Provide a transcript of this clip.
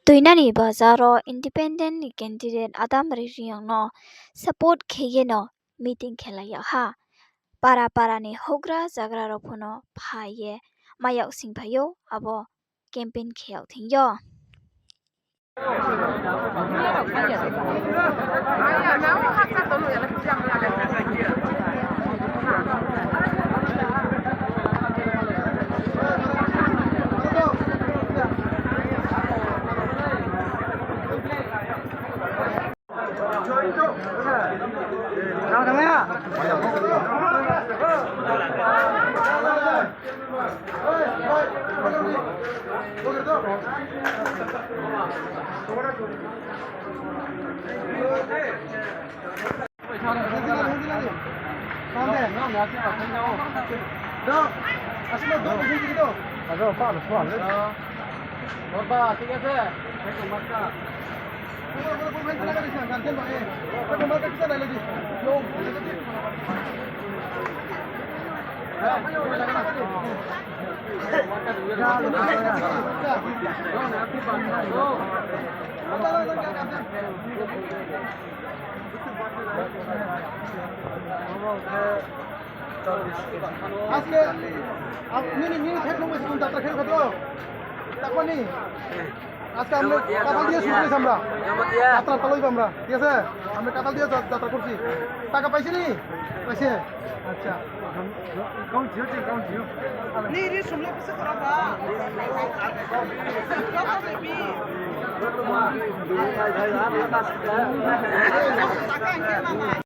Toinani bazaro independent ni candidate Adam Riyang no support khege no meeting khelaya ha para ni hogra jagra ropono phaye mayak singphayo abo campaign kheyau thingyo ঠিক আছে আজকে আপনি নিয়ে খেলবো কোন যাত্রা খেল কত তারপরে আজকে আমরা কাতাল দিয়ে শুরু করেছি আমরা যাত্রা পালাইব আমরা ঠিক আছে আমরা কাতাল দিয়ে যাত্রা করছি টাকা পাইছি নি পাইছে আচ্ছা你什么不是好吧？